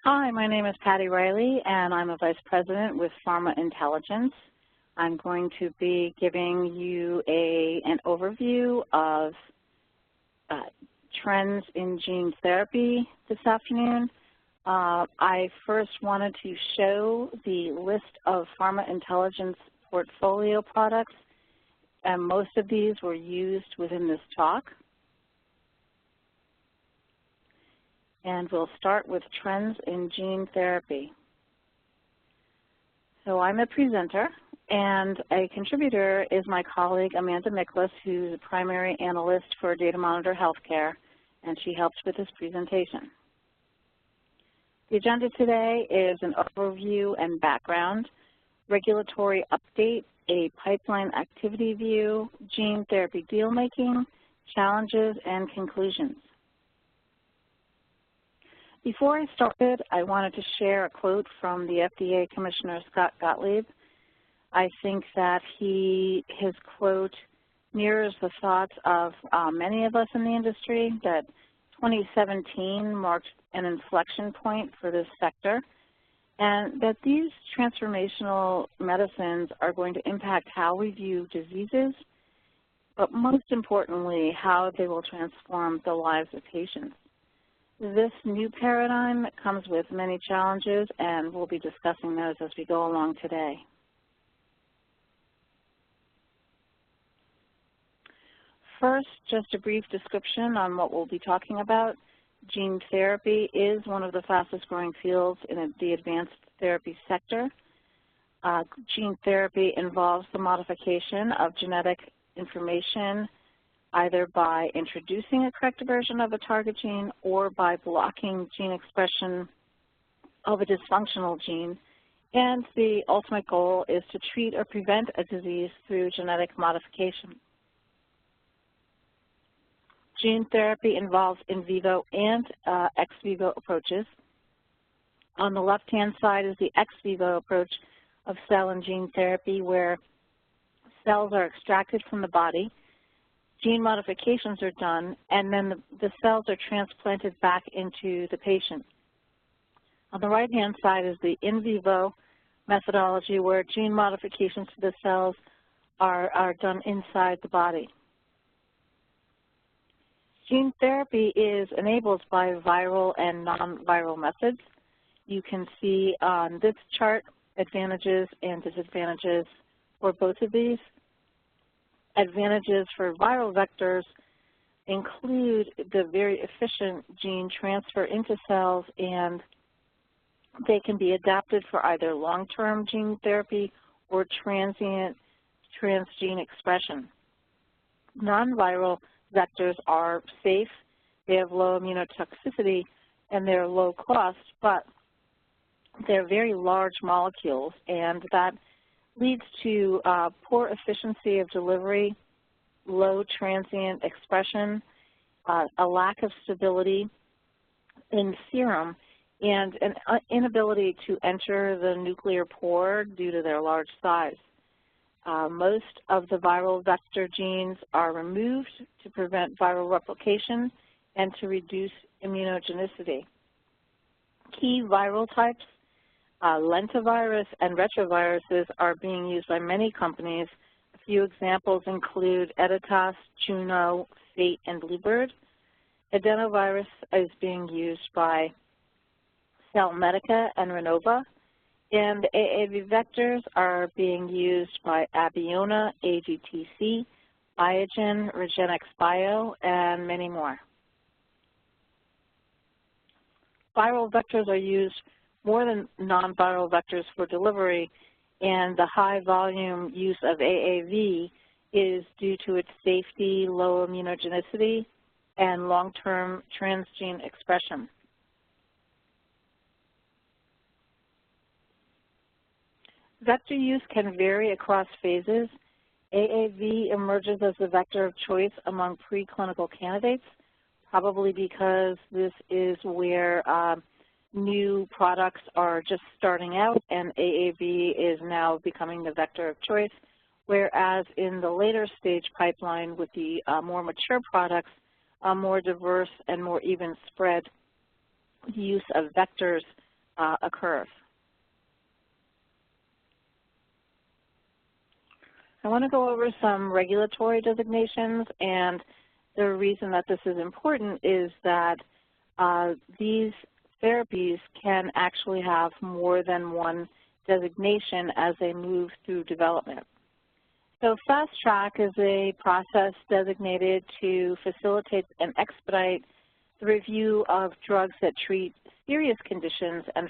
Hi, my name is Patty Riley, and I'm a Vice President with Pharma Intelligence. I'm going to be giving you an overview of trends in gene therapy this afternoon. I first wanted to show the list of Pharma Intelligence portfolio products, and most of these were used within this talk. And we'll start with trends in gene therapy. So I'm a presenter, and a contributor is my colleague Amanda Miklas, who's a primary analyst for Datamonitor Healthcare, and she helps with this presentation. The agenda today is an overview and background, regulatory update, a pipeline activity view, gene therapy deal making, challenges, and conclusions. Before I started, I wanted to share a quote from the FDA Commissioner Scott Gottlieb. I think that his quote mirrors the thoughts of many of us in the industry, that 2017 marked an inflection point for this sector, and that these transformational medicines are going to impact how we view diseases, but most importantly, how they will transform the lives of patients. This new paradigm comes with many challenges, and we'll be discussing those as we go along today. First, just a brief description on what we'll be talking about. Gene therapy is one of the fastest growing fields in the advanced therapy sector. Gene therapy involves the modification of genetic information either by introducing a correct version of a target gene or by blocking gene expression of a dysfunctional gene. And the ultimate goal is to treat or prevent a disease through genetic modification. Gene therapy involves in vivo and ex vivo approaches. On the left-hand side is the ex vivo approach of cell and gene therapy, where cells are extracted from the body, gene modifications are done, and then the cells are transplanted back into the patient. On the right-hand side is the in vivo methodology, where gene modifications to the cells are done inside the body. Gene therapy is enabled by viral and non-viral methods. You can see on this chart advantages and disadvantages for both of these. Advantages for viral vectors include the very efficient gene transfer into cells, and they can be adapted for either long-term gene therapy or transient transgene expression. Non-viral vectors are safe, they have low immunotoxicity, and they're low cost, but they're very large molecules, and that leads to poor efficiency of delivery, low transient expression, a lack of stability in serum, and an inability to enter the nuclear pore due to their large size. Most of the viral vector genes are removed to prevent viral replication and to reduce immunogenicity. Key viral types, lentivirus and retroviruses, are being used by many companies. A few examples include Editas, Juno, Fate, and Bluebird. Adenovirus is being used by Cellmedica and Renova. And AAV vectors are being used by Abiona, AGTC, Biogen, RegenXBio, and many more. Viral vectors are used more than non-viral vectors for delivery, and the high volume use of AAV is due to its safety, low immunogenicity, and long-term transgene expression. Vector use can vary across phases. AAV emerges as the vector of choice among preclinical candidates, probably because this is where new products are just starting out, and AAV is now becoming the vector of choice, whereas in the later stage pipeline with the more mature products, a more diverse and more even spread use of vectors occurs. I want to go over some regulatory designations, and the reason that this is important is that these therapies can actually have more than one designation as they move through development. So fast track is a process designated to facilitate and expedite the review of drugs that treat serious conditions and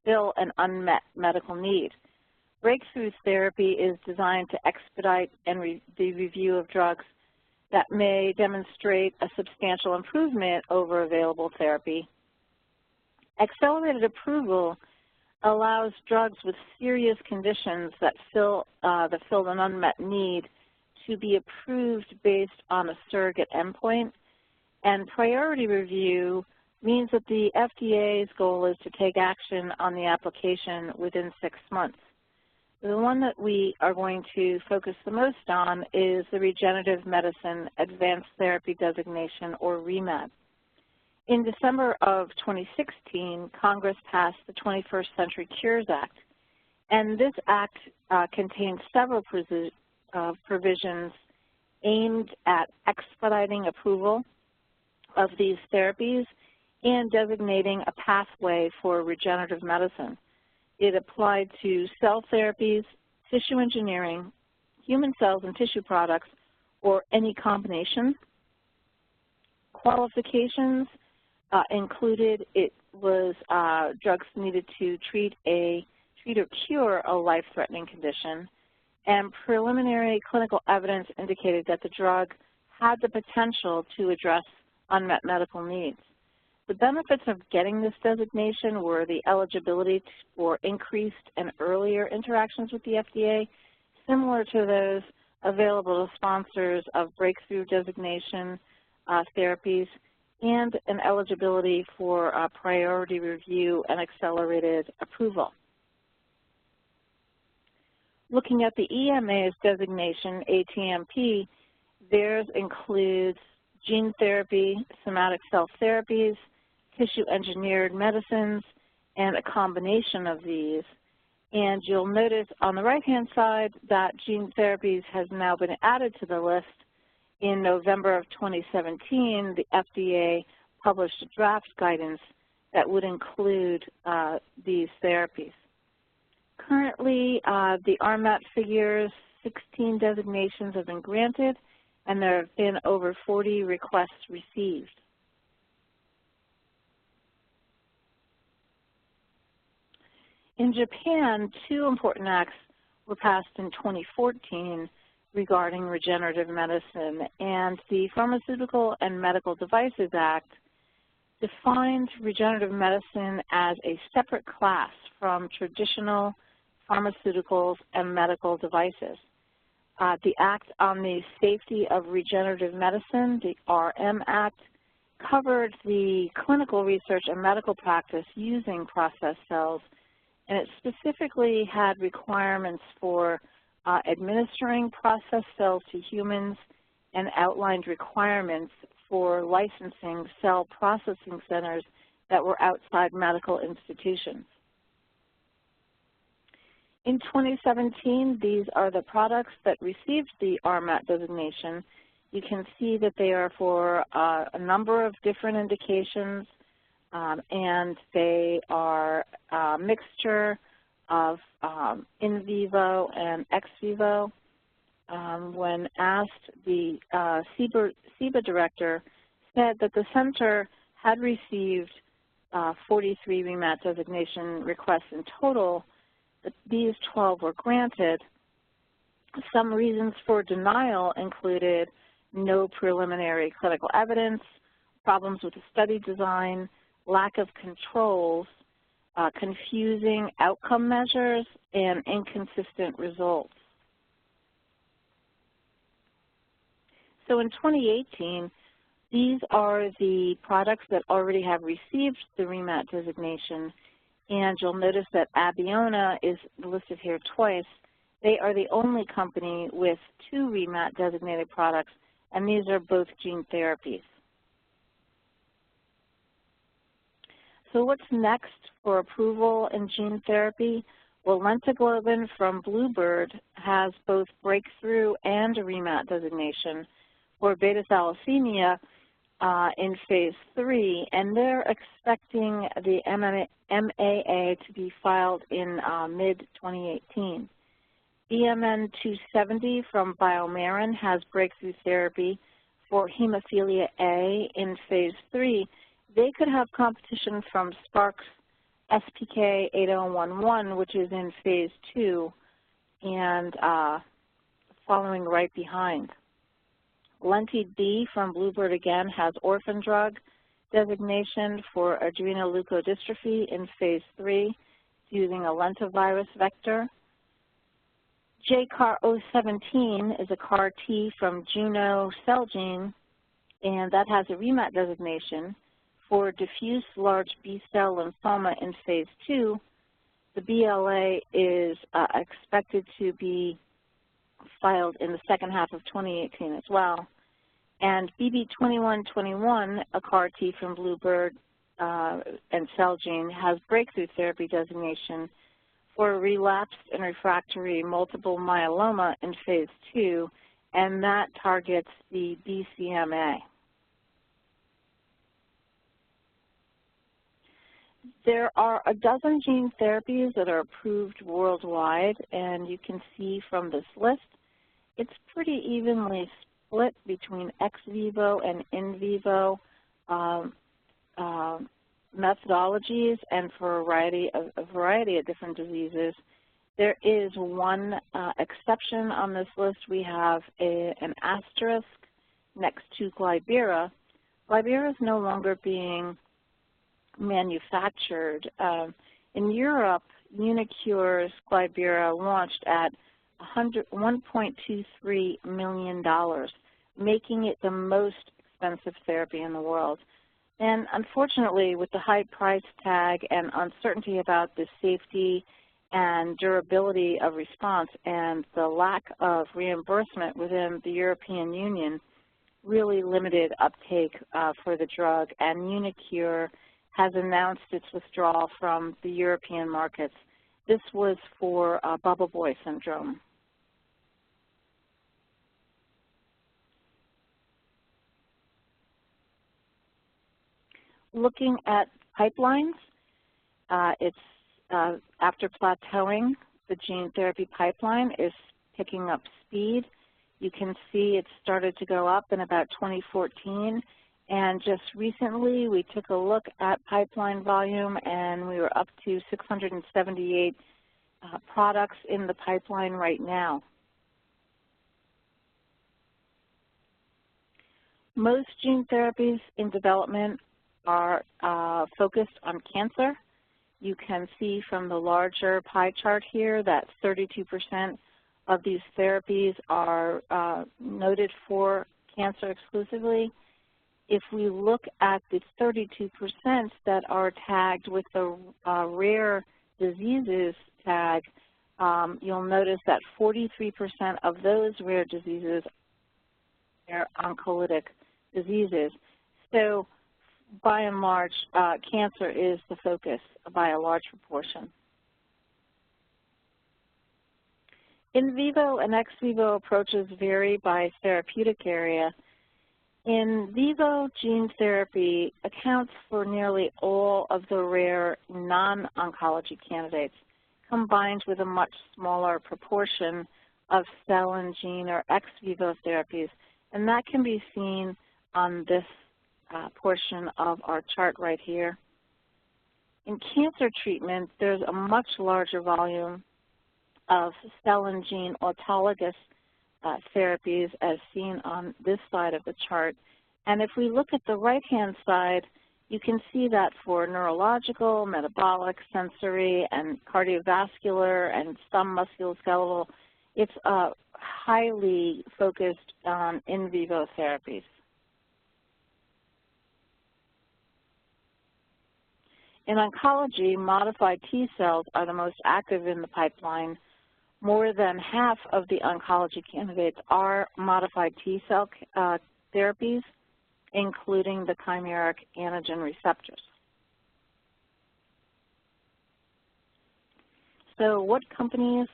fill an unmet medical need. Breakthrough therapy is designed to expedite the review of drugs that may demonstrate a substantial improvement over available therapy. Accelerated approval allows drugs with serious conditions that fill an unmet need to be approved based on a surrogate endpoint. And priority review means that the FDA's goal is to take action on the application within 6 months. The one that we are going to focus the most on is the Regenerative Medicine Advanced Therapy Designation, or RMAT. In December of 2016, Congress passed the 21st Century Cures Act, and this act contains several provisions aimed at expediting approval of these therapies and designating a pathway for regenerative medicine. It applied to cell therapies, tissue engineering, human cells and tissue products, or any combination. Qualifications included drugs needed to treat or cure a life-threatening condition, and preliminary clinical evidence indicated that the drug had the potential to address unmet medical needs. The benefits of getting this designation were the eligibility for increased and earlier interactions with the FDA, similar to those available to sponsors of breakthrough designation therapies, and an eligibility for priority review and accelerated approval. Looking at the EMA's designation, ATMP, theirs includes gene therapy, somatic cell therapies, tissue engineered medicines, and a combination of these. And you'll notice on the right-hand side that gene therapies has now been added to the list. In November of 2017, the FDA published a draft guidance that would include these therapies. Currently, the RMAT figures 16 designations have been granted, and there have been over 40 requests received. In Japan, 2 important acts were passed in 2014 regarding regenerative medicine, and the Pharmaceutical and Medical Devices Act defines regenerative medicine as a separate class from traditional pharmaceuticals and medical devices. The Act on the Safety of Regenerative Medicine, the RM Act, covered the clinical research and medical practice using processed cells, and it specifically had requirements for administering processed cells to humans and outlined requirements for licensing cell processing centers that were outside medical institutions. In 2017, these are the products that received the RMAT designation. You can see that they are for a number of different indications, and they are a mixture of in vivo and ex vivo. When asked, the CBA director said that the center had received 43 RMAT designation requests in total, but these 12 were granted. Some reasons for denial included no preliminary clinical evidence, problems with the study design, lack of controls, confusing outcome measures, and inconsistent results. So in 2018, these are the products that already have received the RMAT designation, and you'll notice that Abeona is listed here twice. They are the only company with 2 RMAT designated products, and these are both gene therapies. So what's next for approval in gene therapy? Well, lentiglobin from Bluebird has both breakthrough and a RMAT designation for beta thalassemia in phase 3, and they're expecting the MAA to be filed in mid-2018. BMN 270 from BioMarin has breakthrough therapy for hemophilia A in phase 3. They could have competition from Spark's SPK 8011, which is in phase 2, and following right behind. Lenti-D from Bluebird again has orphan drug designation for adrenoleukodystrophy in phase 3 using a lentivirus vector. JCAR017 is a CAR T from Juno Celgene, and that has a RMAT designation for diffuse large B-cell lymphoma in phase 2. The BLA is expected to be filed in the second half of 2018 as well. And BB2121, a CAR T from Bluebird and Celgene, has breakthrough therapy designation for relapsed and refractory multiple myeloma in phase 2, and that targets the BCMA. There are a dozen gene therapies that are approved worldwide, and you can see from this list, it's pretty evenly split between ex vivo and in vivo methodologies, and for a variety of different diseases. There is one exception on this list. We have an asterisk next to Glybera. Glybera is no longer being manufactured. In Europe, Unicure's Glybera launched at $1.23 million, making it the most expensive therapy in the world. And unfortunately, with the high price tag and uncertainty about the safety and durability of response and the lack of reimbursement within the European Union, really limited uptake for the drug, and Unicure has announced its withdrawal from the European markets. This was for bubble boy syndrome. Looking at pipelines, after plateauing, the gene therapy pipeline is picking up speed. You can see it started to go up in about 2014, and just recently we took a look at pipeline volume, and we were up to 678 products in the pipeline right now. Most gene therapies in development are focused on cancer. You can see from the larger pie chart here that 32% of these therapies are noted for cancer exclusively. If we look at the 32% that are tagged with the rare diseases tag, you'll notice that 43% of those rare diseases are oncolytic diseases. So by and large, cancer is the focus by a large proportion. In vivo and ex vivo approaches vary by therapeutic area. In vivo gene therapy accounts for nearly all of the rare non-oncology candidates, combined with a much smaller proportion of cell and gene or ex vivo therapies, and that can be seen on this portion of our chart right here. In cancer treatment, there's a much larger volume of cell and gene autologous therapies as seen on this side of the chart. And if we look at the right-hand side, you can see that for neurological, metabolic, sensory, and cardiovascular, and some musculoskeletal, it's highly focused on in vivo therapies. In oncology, modified T cells are the most active in the pipeline. More than half of the oncology candidates are modified T cell therapies, including the chimeric antigen receptors. So what companies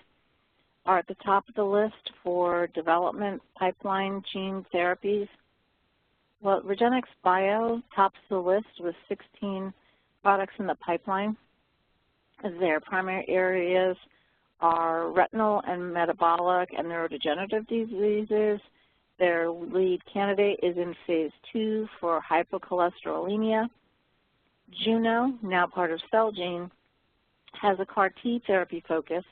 are at the top of the list for development pipeline gene therapies? Well, REGENXBIO tops the list with 16 products in the pipeline. Their primary areas are retinal and metabolic and neurodegenerative diseases. Their lead candidate is in phase 2 for hypocholesterolemia. Juno, now part of Celgene, has a CAR T therapy focus.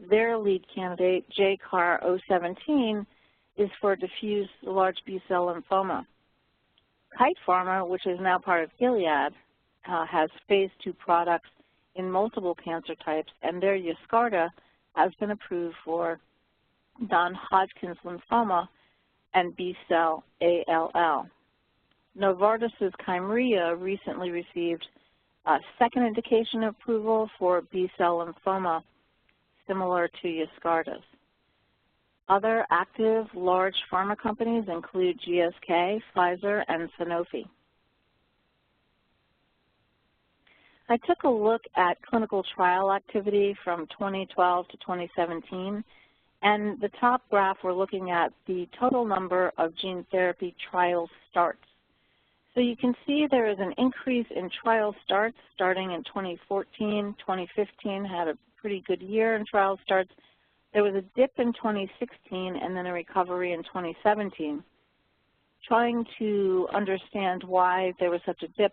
Their lead candidate, JCAR017, is for diffuse large B-cell lymphoma. Kite Pharma, which is now part of Gilead, has phase 2 products in multiple cancer types, and their Yescarta has been approved for non-Hodgkin's lymphoma and B-cell ALL. Novartis's Kymriah recently received a second indication approval for B-cell lymphoma, similar to Yescarta's. Other active large pharma companies include GSK, Pfizer, and Sanofi. I took a look at clinical trial activity from 2012 to 2017, and the top graph we're looking at the total number of gene therapy trial starts. So you can see there is an increase in trial starts starting in 2014. 2015 had a pretty good year in trial starts. There was a dip in 2016 and then a recovery in 2017. Trying to understand why there was such a dip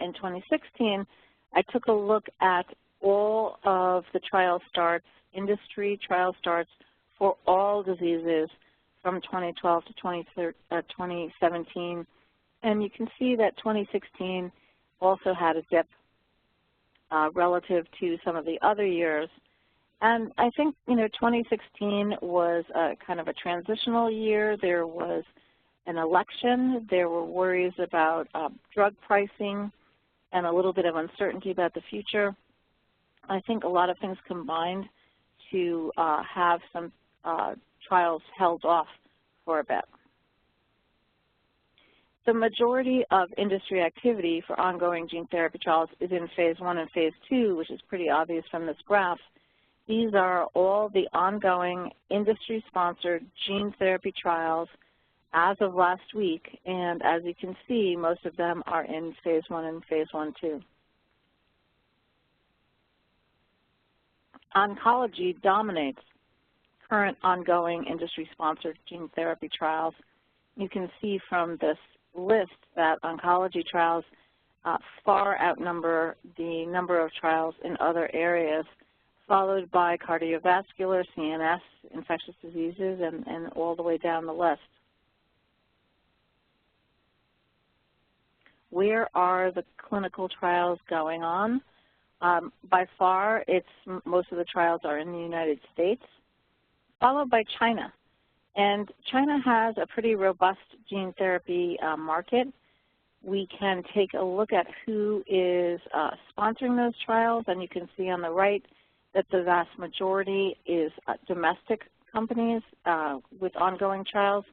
in 2016, I took a look at all of the trial starts, industry trial starts for all diseases from 2012 to 2017. And you can see that 2016 also had a dip relative to some of the other years. And I think, 2016 was kind of a transitional year. There was an election. There were worries about drug pricing and a little bit of uncertainty about the future. I think a lot of things combined to have some trials held off for a bit. The majority of industry activity for ongoing gene therapy trials is in phase 1 and phase 2, which is pretty obvious from this graph. These are all the ongoing industry-sponsored gene therapy trials as of last week, and as you can see, most of them are in phase 1 and phase 1/2. Oncology dominates current ongoing industry-sponsored gene therapy trials. You can see from this list that oncology trials far outnumber the number of trials in other areas, followed by cardiovascular, CNS, infectious diseases, and all the way down the list. Where are the clinical trials going on? By far, most of the trials are in the United States, followed by China. And China has a pretty robust gene therapy market. We can take a look at who is sponsoring those trials, and you can see on the right that the vast majority is domestic companies with ongoing trials.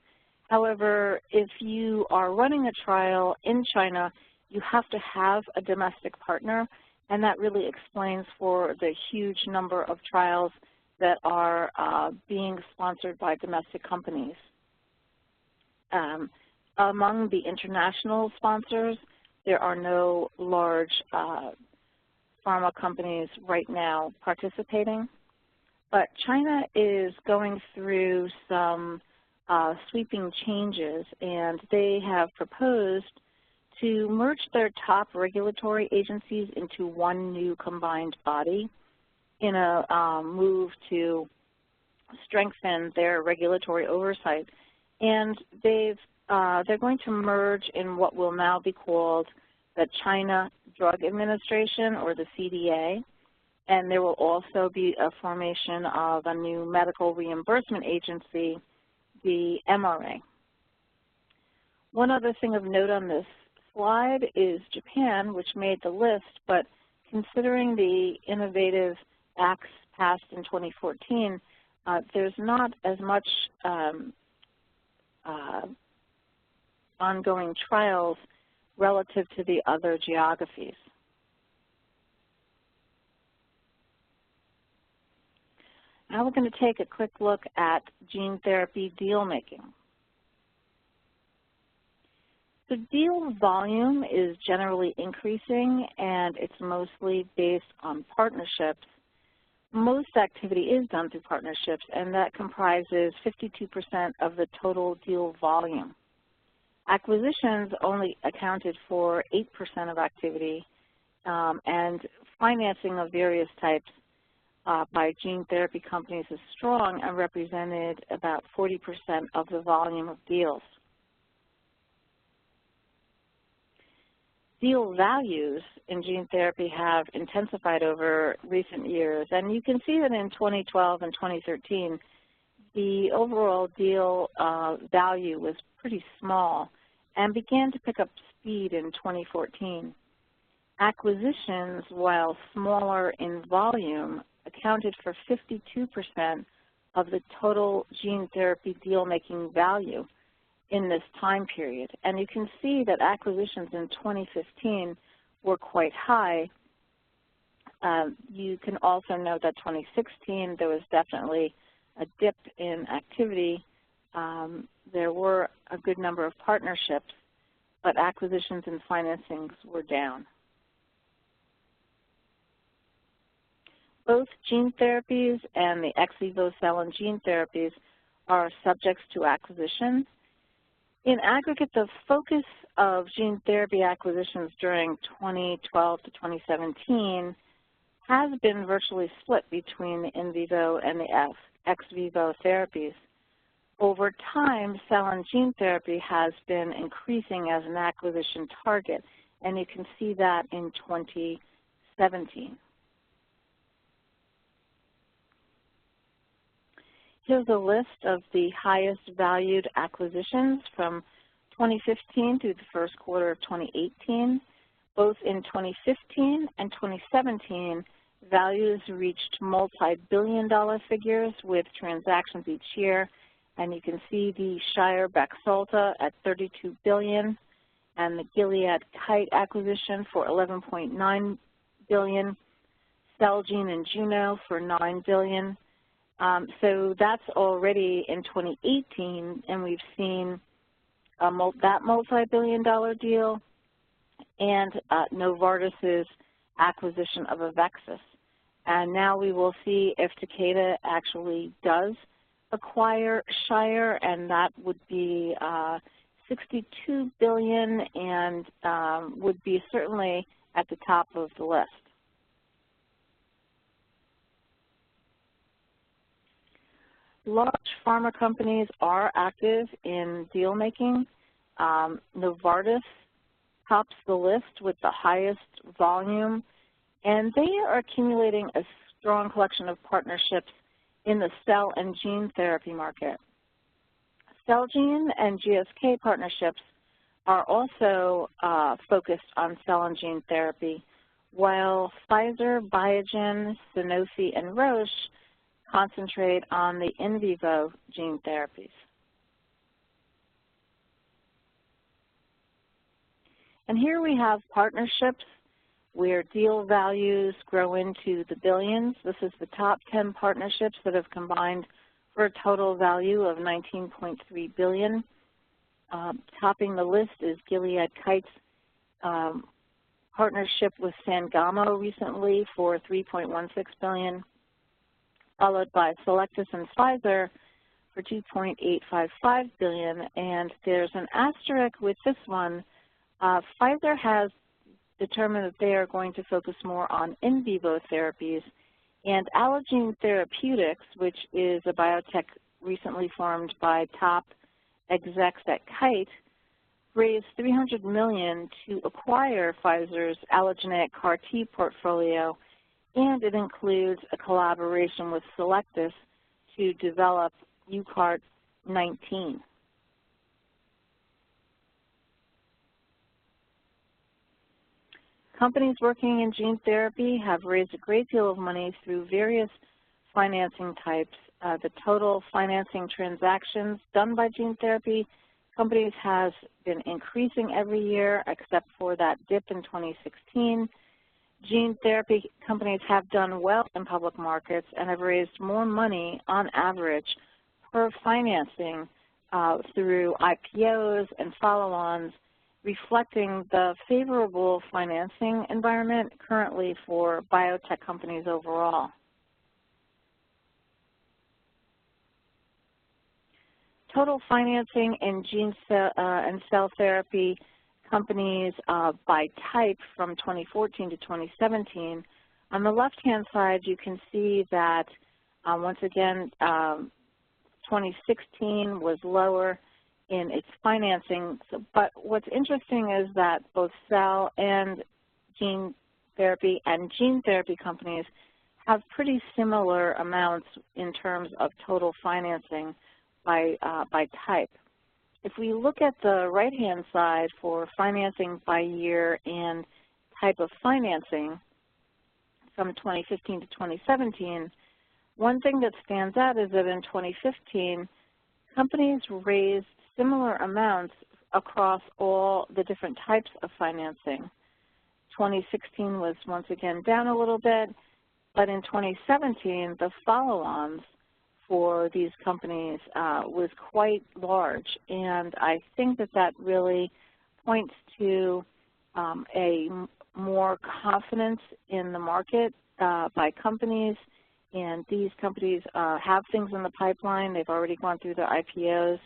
However, if you are running a trial in China, you have to have a domestic partner, and that really explains for the huge number of trials that are being sponsored by domestic companies. Among the international sponsors, there are no large pharma companies right now participating, but China is going through some sweeping changes, and they have proposed to merge their top regulatory agencies into one new combined body in a move to strengthen their regulatory oversight. And they're going to merge in what will now be called the China Drug Administration, or the CDA, and there will also be a formation of a new medical reimbursement agency, the MRA. One other thing of note on this slide is Japan, which made the list, but considering the innovative acts passed in 2014, there's not as much ongoing trials relative to the other geographies. Now we're going to take a quick look at gene therapy deal making. So deal volume is generally increasing, and it's mostly based on partnerships. Most activity is done through partnerships, and that comprises 52% of the total deal volume. Acquisitions only accounted for 8% of activity, and financing of various types by gene therapy companies is strong and represented about 40% of the volume of deals. Deal values in gene therapy have intensified over recent years, and you can see that in 2012 and 2013, the overall deal value was pretty small and began to pick up speed in 2014. Acquisitions, while smaller in volume, accounted for 52% of the total gene therapy deal-making value in this time period. And you can see that acquisitions in 2015 were quite high. You can also note that 2016 there was definitely a dip in activity. There were a good number of partnerships, but acquisitions and financings were down. Both gene therapies and the ex vivo cell and gene therapies are subjects to acquisition. In aggregate, the focus of gene therapy acquisitions during 2012 to 2017 has been virtually split between the in vivo and the ex vivo therapies. Over time, cell and gene therapy has been increasing as an acquisition target, and you can see that in 2017. Here's a list of the highest valued acquisitions from 2015 through the first quarter of 2018. Both in 2015 and 2017, values reached multi-billion-dollar figures with transactions each year. And you can see the Shire-Baxalta at $32 billion and the Gilead-Kite acquisition for $11.9 billion, Celgene and Juno for $9 billion. So that's already in 2018, and we've seen that multi-billion-dollar deal and Novartis's acquisition of Avexis. And now we will see if Takeda actually does acquire Shire, and that would be $62 billion and would be certainly at the top of the list. Large pharma companies are active in deal making. Novartis tops the list with the highest volume, and they are accumulating a strong collection of partnerships in the cell and gene therapy market. Celgene and GSK partnerships are also focused on cell and gene therapy, while Pfizer, Biogen, Sanofi, and Roche concentrate on the in vivo gene therapies. And here we have partnerships where deal values grow into the billions. This is the top 10 partnerships that have combined for a total value of $19.3 billion. Topping the list is Gilead-Kite's partnership with Sangamo recently for $3.16 billion, followed by Selectus and Pfizer for $2.855 billion. And there's an asterisk with this one. Pfizer has determined that they are going to focus more on in vivo therapies, and Allogene Therapeutics, which is a biotech recently formed by top execs at Kite, raised $300 million to acquire Pfizer's allogeneic CAR T portfolio, and it includes a collaboration with Selectus to develop UCART19. Companies working in gene therapy have raised a great deal of money through various financing types. The total financing transactions done by gene therapy companies has been increasing every year except for that dip in 2016. Gene therapy companies have done well in public markets and have raised more money on average per financing through IPOs and follow-ons, reflecting the favorable financing environment currently for biotech companies overall. Total financing in gene and cell therapy companies by type from 2014 to 2017. On the left-hand side, you can see that, once again, 2016 was lower in its financing. But what's interesting is that both cell and gene therapy companies have pretty similar amounts in terms of total financing by type. If we look at the right-hand side for financing by year and type of financing from 2015 to 2017, one thing that stands out is that in 2015, companies raised similar amounts across all the different types of financing. 2016 was once again down a little bit, but in 2017, the follow-ons for these companies was quite large, and I think that that really points to a more confidence in the market by companies, and these companies have things in the pipeline. They've already gone through their IPOs,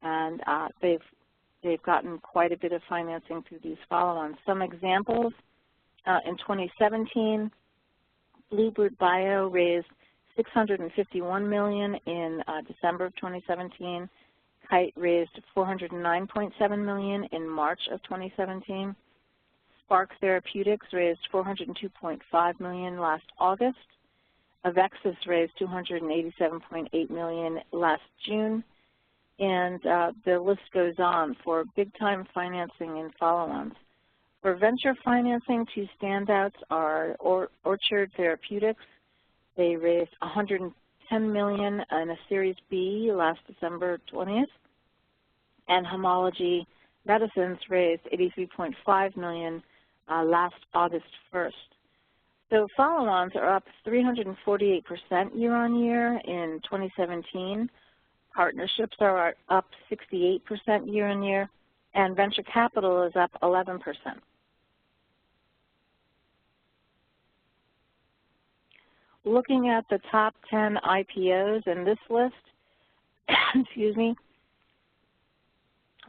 and they've gotten quite a bit of financing through these follow-ons. Some examples, in 2017, Bluebird Bio raised $651 million in December of 2017. Kite raised $409.7 million in March of 2017. Spark Therapeutics raised $402.5 million last August. Avexis raised $287.8 million last June. And the list goes on for big-time financing and follow-ons. For venture financing, two standouts are Orchard Therapeutics. They raised $110 million in a Series B last December 20th, and Homology Medicines raised $83.5 million last August 1st. So follow-ons are up 348% year-on-year in 2017. Partnerships are up 68% year-on-year, and venture capital is up 11%. Looking at the top 10 IPOs in this list, excuse me,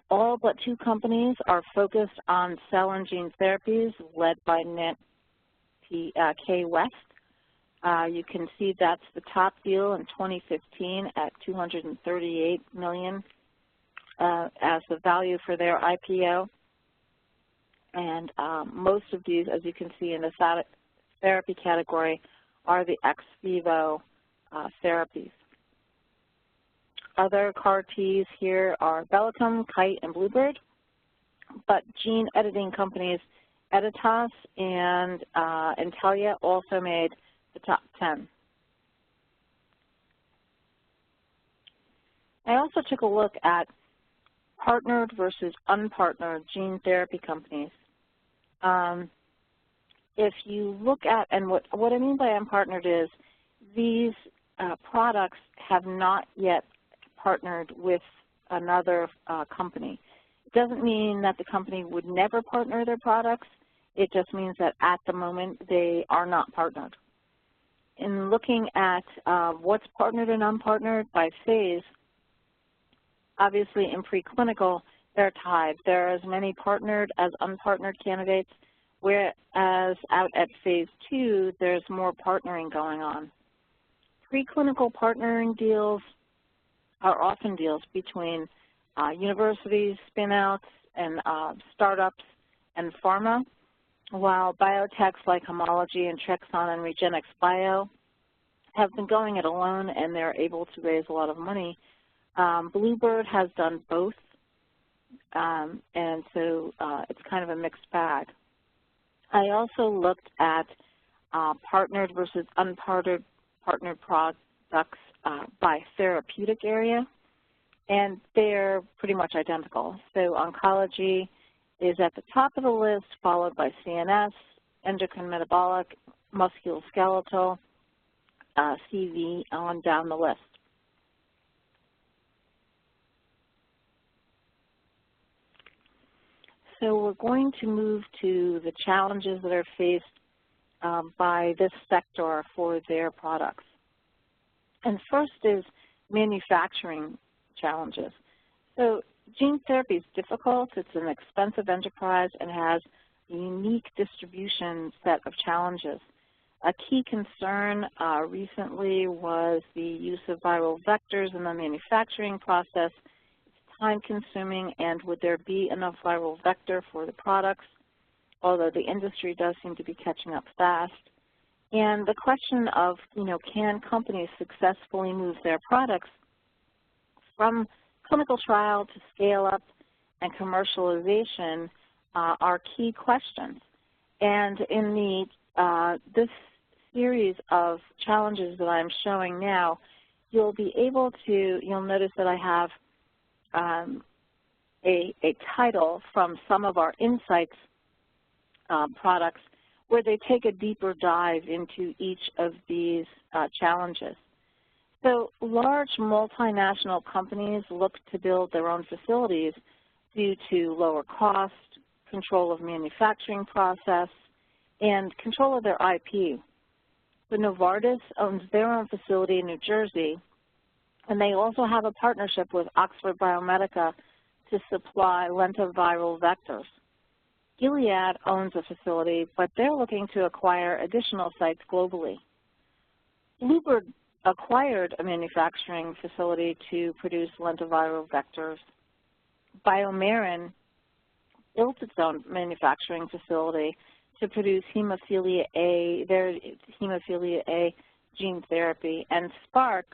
all but two companies are focused on cell and gene therapies, led by K West. You can see that's the top deal in 2015 at $238 million as the value for their IPO. And most of these, as you can see in the therapy category, are the ex vivo therapies. Other CAR-Ts here are Bellicum, Kite, and Bluebird, but gene editing companies Editas and Intellia also made the top 10. I also took a look at partnered versus unpartnered gene therapy companies. If you look at, and what I mean by unpartnered is these products have not yet partnered with another company. It doesn't mean that the company would never partner their products. It just means that at the moment they are not partnered. In looking at what's partnered and unpartnered by phase, obviously in preclinical they're tied. There are as many partnered as unpartnered candidates, whereas out at phase 2 there's more partnering going on. Preclinical partnering deals are often deals between universities, spin-outs, and startups and pharma, while biotechs like Homology and Trexon and Regenerative have been going it alone, and they're able to raise a lot of money. Bluebird has done both, and so it's kind of a mixed bag. I also looked at partnered versus unpartnered products by therapeutic area, and they're pretty much identical. So oncology is at the top of the list, followed by CNS, endocrine metabolic, musculoskeletal, CV, on down the list. So we're going to move to the challenges that are faced by this sector for their products. And first is manufacturing challenges. So gene therapy is difficult, it's an expensive enterprise, and has a unique distribution set of challenges. A key concern recently was the use of viral vectors in the manufacturing process. It's time-consuming, and would there be enough viral vector for the products, although the industry does seem to be catching up fast. And the question of, can companies successfully move their products from clinical trial to scale up and commercialization are key questions. And in this series of challenges that I'm showing now, you'll notice that I have a title from some of our insights products where they take a deeper dive into each of these challenges. So large multinational companies look to build their own facilities due to lower cost, control of manufacturing process, and control of their IP. So Novartis owns their own facility in New Jersey, and they also have a partnership with Oxford Biomedica to supply lentiviral vectors. Gilead owns a facility, but they're looking to acquire additional sites globally. Bluebird acquired a manufacturing facility to produce lentiviral vectors. BioMarin built its own manufacturing facility to produce hemophilia A, their hemophilia A gene therapy, and Spark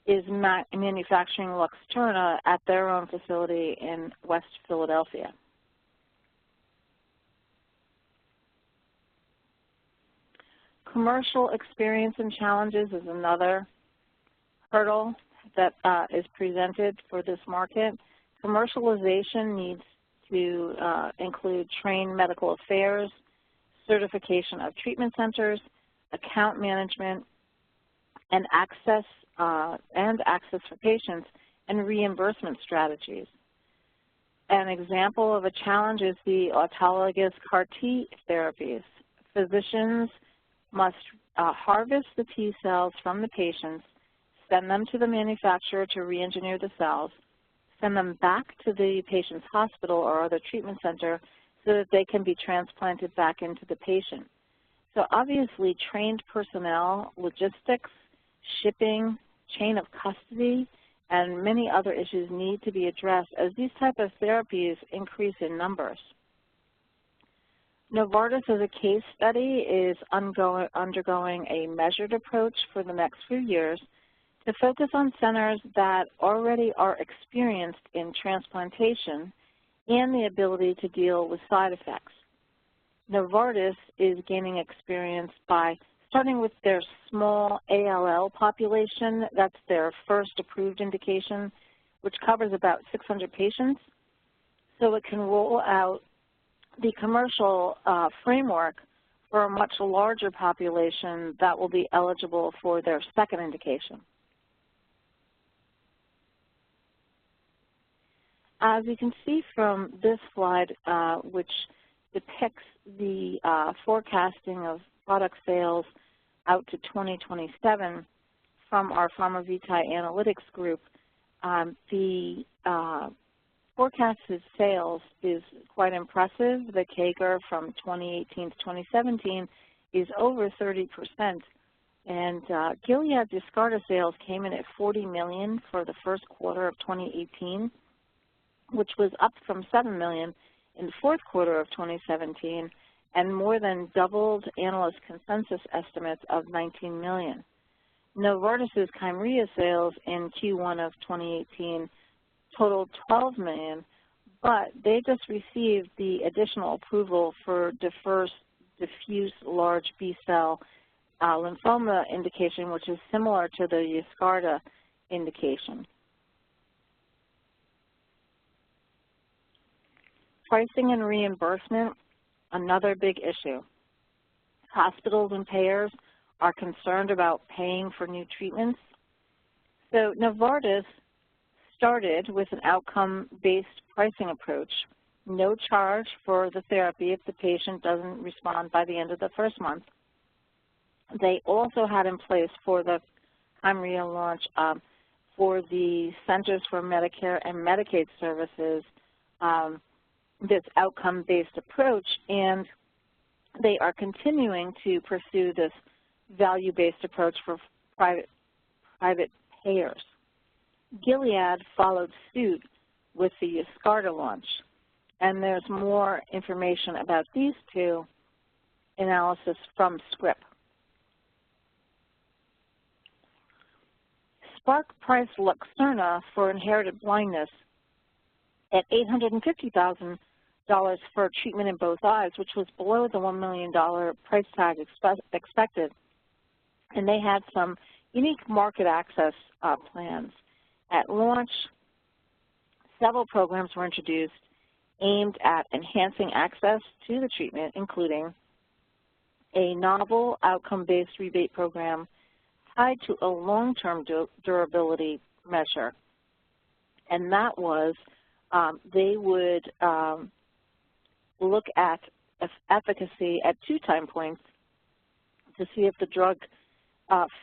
is manufacturing Luxturna at their own facility in West Philadelphia. Commercial experience and challenges is another hurdle that is presented for this market. Commercialization needs to include trained medical affairs, certification of treatment centers, account management, and access for patients, and reimbursement strategies. An example of a challenge is the autologous CAR T therapies. Physicians must harvest the T cells from the patients, send them to the manufacturer to re-engineer the cells, send them back to the patient's hospital or other treatment center so that they can be transplanted back into the patient. So obviously trained personnel, logistics, shipping, chain of custody, and many other issues need to be addressed as these type of therapies increase in numbers. Novartis, as a case study, is undergoing a measured approach for the next few years to focus on centers that already are experienced in transplantation and the ability to deal with side effects. Novartis is gaining experience by starting with their small ALL population. That's their first approved indication, which covers about 600 patients. So it can roll out the commercial framework for a much larger population that will be eligible for their second indication. As you can see from this slide, which depicts the forecasting of product sales out to 2027 from our Pharma Vitae Analytics group, the forecasted sales is quite impressive. The CAGR from 2018 to 2017 is over 30%. And Gilead Yescarta sales came in at $40 million for the first quarter of 2018, which was up from $7 million in the fourth quarter of 2017 and more than doubled analyst consensus estimates of $19 million. Novartis's Kymriah sales in Q1 of 2018 totaled $12 million, but they just received the additional approval for diffuse large B-cell lymphoma indication, which is similar to the Yescarta indication. Pricing and reimbursement, another big issue. Hospitals and payers are concerned about paying for new treatments. So Novartis started with an outcome-based pricing approach, no charge for the therapy if the patient doesn't respond by the end of the first month. They also had in place for the Kymriah launch for the Centers for Medicare and Medicaid Services this outcome-based approach, and they are continuing to pursue this value-based approach for private payers. Gilead followed suit with the Yescarta launch, and there's more information about these two analysis from Scrip. Spark priced Luxturna for inherited blindness at $850,000 for treatment in both eyes, which was below the $1 million price tag expected. And they had some unique market access plans. At launch, several programs were introduced aimed at enhancing access to the treatment, including a novel outcome-based rebate program tied to a long-term durability measure. And that was they would look at efficacy at 2 time points to see if the drug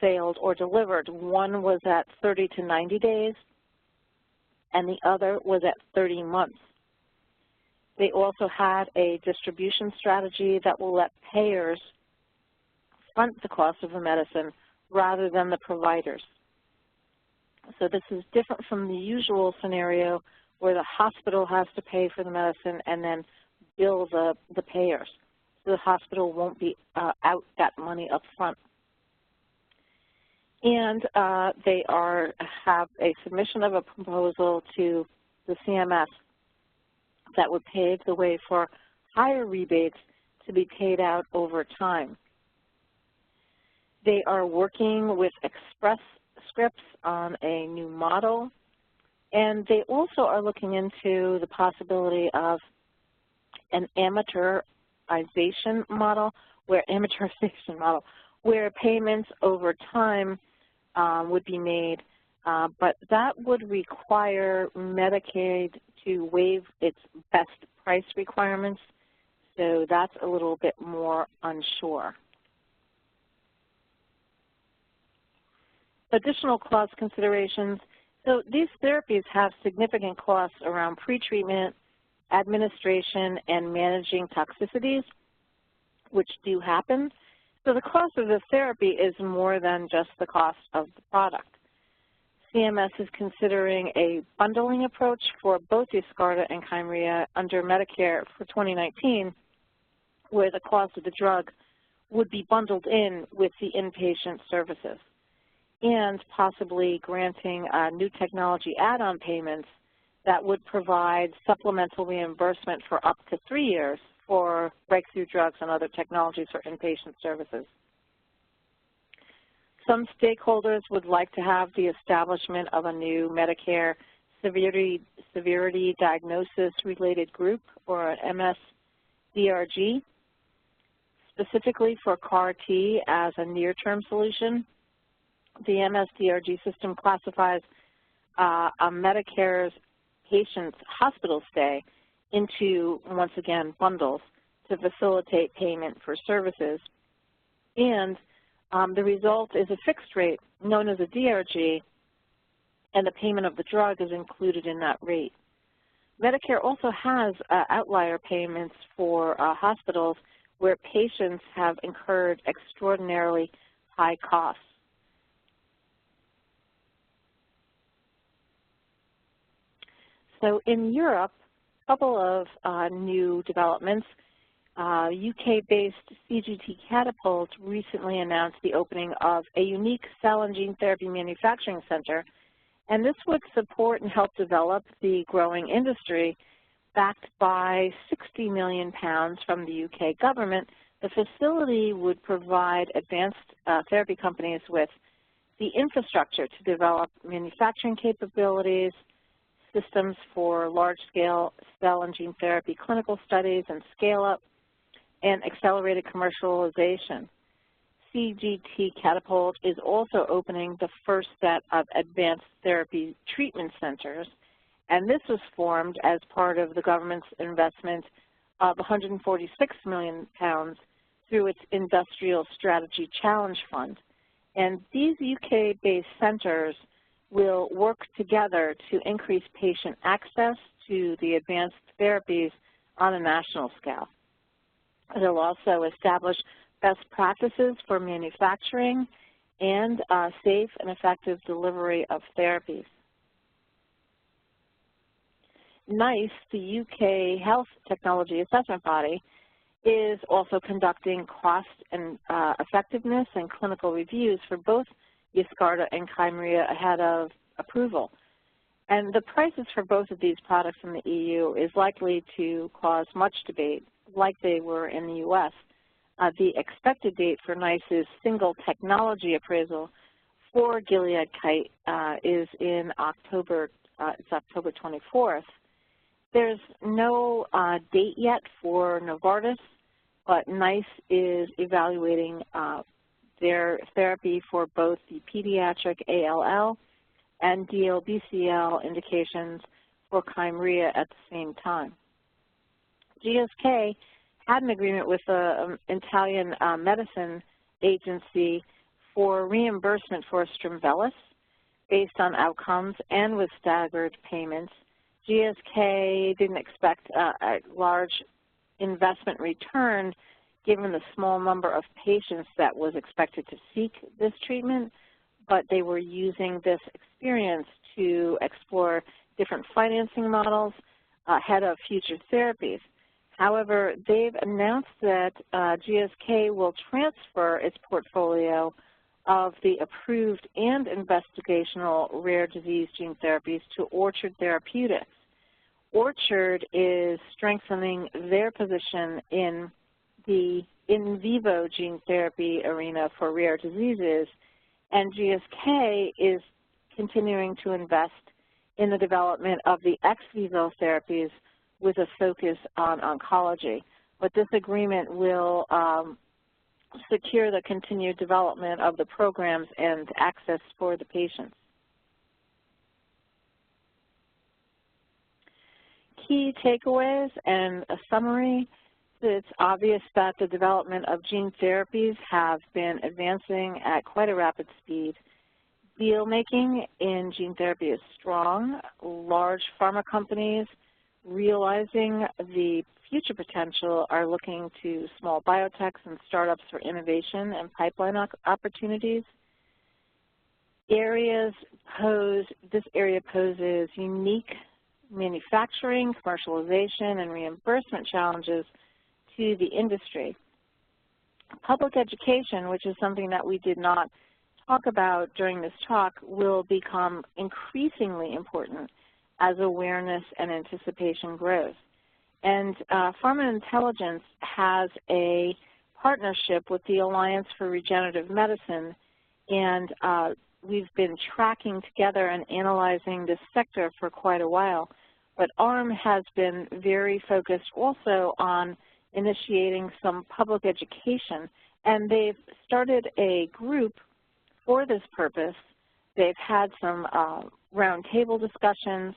failed or delivered. One was at 30 to 90 days, and the other was at 30 months. They also had a distribution strategy that will let payers front the cost of the medicine rather than the providers. So this is different from the usual scenario where the hospital has to pay for the medicine and then bill the payers. So the hospital won't be out that money up front. And they have a submission of a proposal to the CMS that would pave the way for higher rebates to be paid out over time. They are working with Express Scripts on a new model, and they also are looking into the possibility of an amateurization model, where payments over time would be made, but that would require Medicaid to waive its best price requirements, so that's a little bit more unsure. Additional cost considerations. So these therapies have significant costs around pretreatment, administration, and managing toxicities, which do happen. So the cost of the therapy is more than just the cost of the product. CMS is considering a bundling approach for both Yescarta and Kymriah under Medicare for 2019, where the cost of the drug would be bundled in with the inpatient services, and possibly granting new technology add-on payments that would provide supplemental reimbursement for up to 3 years for breakthrough drugs and other technologies for inpatient services. Some stakeholders would like to have the establishment of a new Medicare Severity Diagnosis Related Group, or an MSDRG, specifically for CAR-T as a near-term solution. The MSDRG system classifies a Medicare's patient's hospital stay into, once again, bundles to facilitate payment for services. And the result is a fixed rate known as a DRG, and the payment of the drug is included in that rate. Medicare also has outlier payments for hospitals where patients have incurred extraordinarily high costs. So in Europe, a couple of new developments. UK-based CGT Catapult recently announced the opening of a unique cell and gene therapy manufacturing center, and this would support and help develop the growing industry. Backed by £60 million from the UK government, the facility would provide advanced therapy companies with the infrastructure to develop manufacturing capabilities, systems for large-scale cell and gene therapy clinical studies and scale-up, and accelerated commercialization. CGT Catapult is also opening the first set of advanced therapy treatment centers, and this was formed as part of the government's investment of £146 million through its Industrial Strategy Challenge Fund. And these UK-based centers will work together to increase patient access to the advanced therapies on a national scale. They'll also establish best practices for manufacturing and safe and effective delivery of therapies. NICE, the UK Health Technology Assessment Body, is also conducting cost and effectiveness and clinical reviews for both Yescarta and Kymriah ahead of approval. And the prices for both of these products in the EU is likely to cause much debate, like they were in the US. The expected date for NICE's single technology appraisal for Gilead Kite is in October, it's October 24th. There's no date yet for Novartis, but NICE is evaluating their therapy for both the pediatric ALL and DLBCL indications for Kymriah at the same time. GSK had an agreement with the Italian medicine agency for reimbursement for Strimvelis based on outcomes and with staggered payments. GSK didn't expect a large investment return given the small number of patients that was expected to seek this treatment, but they were using this experience to explore different financing models ahead of future therapies. However, they've announced that GSK will transfer its portfolio of the approved and investigational rare disease gene therapies to Orchard Therapeutics. Orchard is strengthening their position in the in vivo gene therapy arena for rare diseases, and GSK is continuing to invest in the development of the ex vivo therapies with a focus on oncology. But this agreement will secure the continued development of the programs and access for the patients. Key takeaways and a summary. It's obvious that the development of gene therapies have been advancing at quite a rapid speed. Deal making in gene therapy is strong. Large pharma companies realizing the future potential are looking to small biotechs and startups for innovation and pipeline opportunities. This area poses unique manufacturing, commercialization, and reimbursement challenges to the industry. Public education, which is something that we did not talk about during this talk, will become increasingly important as awareness and anticipation grows. And Pharma Intelligence has a partnership with the Alliance for Regenerative Medicine, and we've been tracking together and analyzing this sector for quite a while. But ARM has been very focused also on initiating some public education, and they've started a group for this purpose. They've had some roundtable discussions,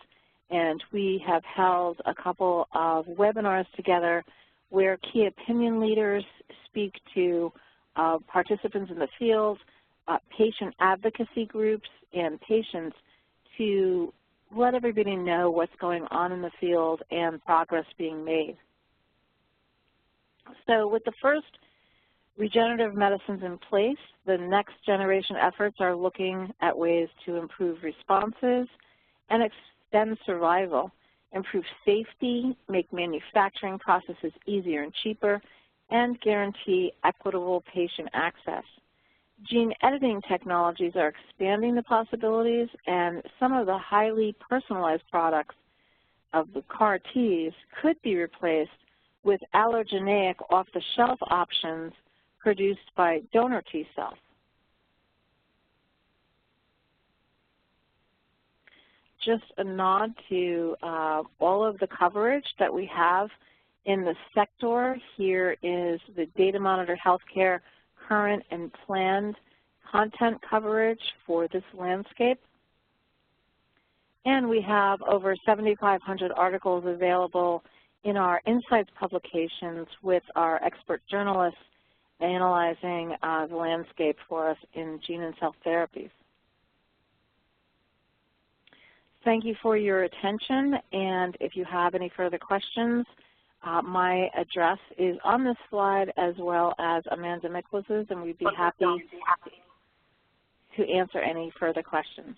and we have held a couple of webinars together where key opinion leaders speak to participants in the field, patient advocacy groups, and patients to let everybody know what's going on in the field and progress being made. So with the first regenerative medicines in place, the next generation efforts are looking at ways to improve responses and extend survival, improve safety, make manufacturing processes easier and cheaper, and guarantee equitable patient access. Gene editing technologies are expanding the possibilities, and some of the highly personalized products of the CAR-Ts could be replaced with allogeneic off-the-shelf options produced by donor T cells. Just a nod to all of the coverage that we have In the sector, here is the Datamonitor Healthcare current and planned content coverage for this landscape. And we have over 7,500 articles available in our Insights publications with our expert journalists analyzing the landscape for us in gene and cell therapies. Thank you for your attention, and if you have any further questions, my address is on this slide as well as Amanda Miklas's, and we'd be happy to answer any further questions.